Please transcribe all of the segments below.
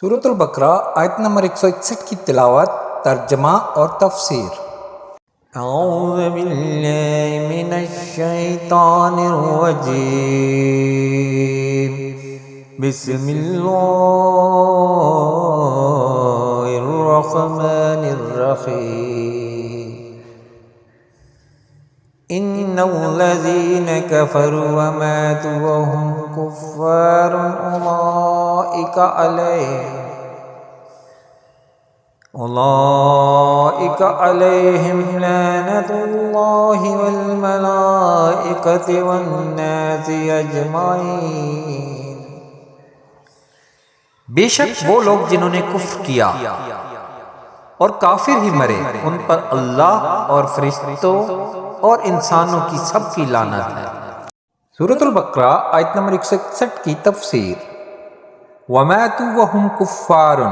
سورۃ البقرہ آیت نمبر 161 کی تلاوت، ترجمہ اور تفسیر۔ اعوذ باللہ من الشیطان الرجیم، بسم اللہ الرحمن الرحیم۔ ان الذین کفروا وماتوا وهم کفار اولئک علیہم لعنۃ اللہ والملائکۃ والناس اجمعین۔ بے شک وہ لوگ جنہوں نے کفر کیا اور کافر ہی مرے، ان پر اللہ اور فرشتوں اور انسانوں کی سب کی لعنت ہے۔ سورۃ البقرہ آیت نمبر 161 کی تفسیر۔ وَمَاتُوا وَهُمْ كُفَّارٌ،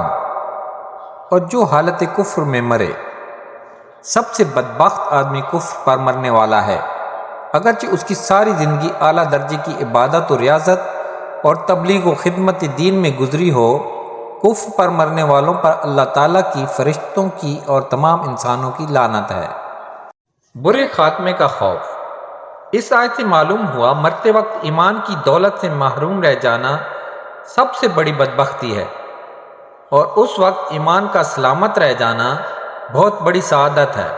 اور جو حالت کفر میں مرے۔ سب سے بدبخت آدمی کفر پر مرنے والا ہے، اگرچہ اس کی ساری زندگی اعلیٰ درجے کی عبادت و ریاضت اور تبلیغ و خدمت دین میں گزری ہو۔ کفر پر مرنے والوں پر اللہ تعالیٰ کی، فرشتوں کی اور تمام انسانوں کی لعنت ہے۔ برے خاتمے کا خوف۔ اس آیت سے معلوم ہوا مرتے وقت ایمان کی دولت سے محروم رہ جانا سب سے بڑی بدبختی ہے، اور اس وقت ایمان کا سلامت رہ جانا بہت بڑی سعادت ہے۔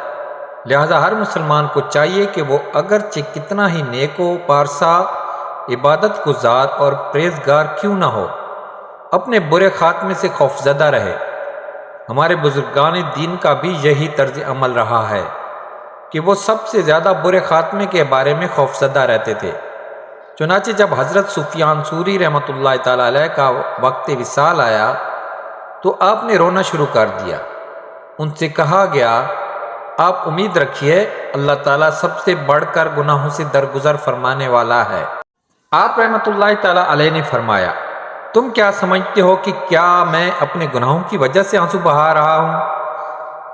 لہذا ہر مسلمان کو چاہیے کہ وہ اگرچہ کتنا ہی نیک و پارسا، عبادت گزار اور پرہیزگار کیوں نہ ہو، اپنے برے خاتمے سے خوفزدہ رہے۔ ہمارے بزرگان دین کا بھی یہی طرز عمل رہا ہے کہ وہ سب سے زیادہ برے خاتمے کے بارے میں خوفزدہ رہتے تھے۔ چنانچہ جب حضرت سفیان ثوری رحمۃ اللہ تعالیٰ علیہ کا وقت وصال آیا تو آپ نے رونا شروع کر دیا۔ ان سے کہا گیا، آپ امید رکھیے، اللہ تعالیٰ سب سے بڑھ کر گناہوں سے درگزر فرمانے والا ہے۔ آپ رحمۃ اللہ تعالیٰ علیہ نے فرمایا، تم کیا سمجھتے ہو کہ کیا میں اپنے گناہوں کی وجہ سے آنسو بہا رہا ہوں؟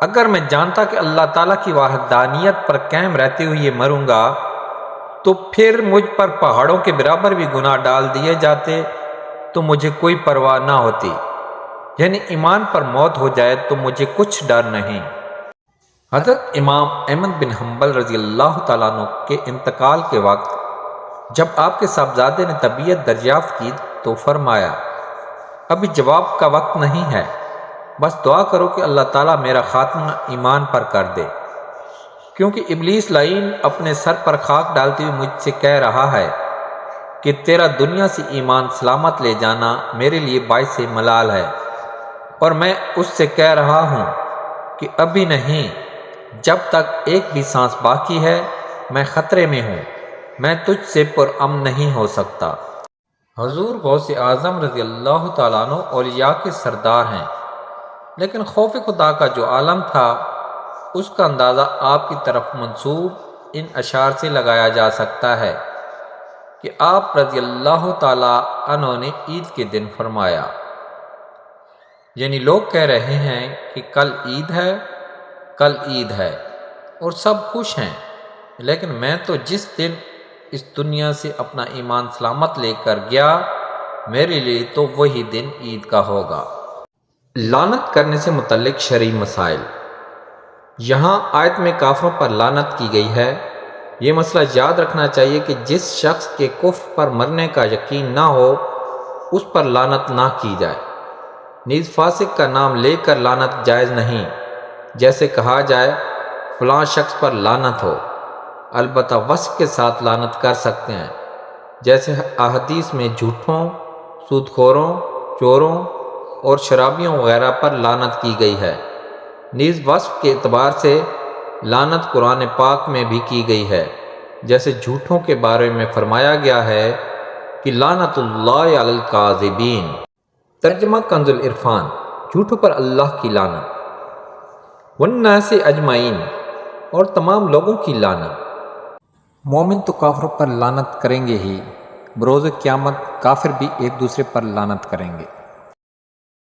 اگر میں جانتا کہ اللہ تعالیٰ کی وحدانیت پر قائم رہتے ہوئے مروں گا تو پھر مجھ پر پہاڑوں کے برابر بھی گناہ ڈال دیے جاتے تو مجھے کوئی پرواہ نہ ہوتی، یعنی ایمان پر موت ہو جائے تو مجھے کچھ ڈر نہیں۔ حضرت امام احمد بن حنبل رضی اللہ تعالیٰ عنہ کے انتقال کے وقت جب آپ کے صاحبزادے نے طبیعت دریافت کی تو فرمایا، ابھی جواب کا وقت نہیں ہے، بس دعا کرو کہ اللہ تعالیٰ میرا خاتمہ ایمان پر کر دے، کیونکہ ابلیس لعین اپنے سر پر خاک ڈالتے ہوئے مجھ سے کہہ رہا ہے کہ تیرا دنیا سے ایمان سلامت لے جانا میرے لیے باعث ملال ہے، اور میں اس سے کہہ رہا ہوں کہ ابھی نہیں، جب تک ایک بھی سانس باقی ہے میں خطرے میں ہوں، میں تجھ سے پرامن نہیں ہو سکتا۔ حضور غوث اعظم رضی اللہ تعالیٰ عنہ اولیاء کے سردار ہیں، لیکن خوف خدا کا جو عالم تھا اس کا اندازہ آپ کی طرف منسوب ان اشعار سے لگایا جا سکتا ہے کہ آپ رضی اللہ تعالیٰ عنہ نے عید کے دن فرمایا، یعنی لوگ کہہ رہے ہیں کہ کل عید ہے، کل عید ہے، اور سب خوش ہیں، لیکن میں تو جس دن اس دنیا سے اپنا ایمان سلامت لے کر گیا میرے لیے تو وہی دن عید کا ہوگا۔ لعنت کرنے سے متعلق شرعی مسائل۔ یہاں آیت میں کافروں پر لعنت کی گئی ہے۔ یہ مسئلہ یاد رکھنا چاہیے کہ جس شخص کے کفر پر مرنے کا یقین نہ ہو اس پر لعنت نہ کی جائے۔ نیز فاسق کا نام لے کر لعنت جائز نہیں، جیسے کہا جائے فلاں شخص پر لعنت ہو، البتہ وصف کے ساتھ لعنت کر سکتے ہیں، جیسے احادیث میں جھوٹوں، سود خوروں، چوروں اور شرابیوں وغیرہ پر لعنت کی گئی ہے۔ نیز وصف کے اعتبار سے لعنت قرآن پاک میں بھی کی گئی ہے، جیسے جھوٹوں کے بارے میں فرمایا گیا ہے کہ لعنت اللہ علی الکاذبین۔ ترجمہ کنز العرفان۔ جھوٹوں پر اللہ کی لعنت۔ والناس اجمعین، اور تمام لوگوں کی لعنت۔ مومن تو کافروں پر لعنت کریں گے ہی، بروز قیامت کافر بھی ایک دوسرے پر لعنت کریں گے۔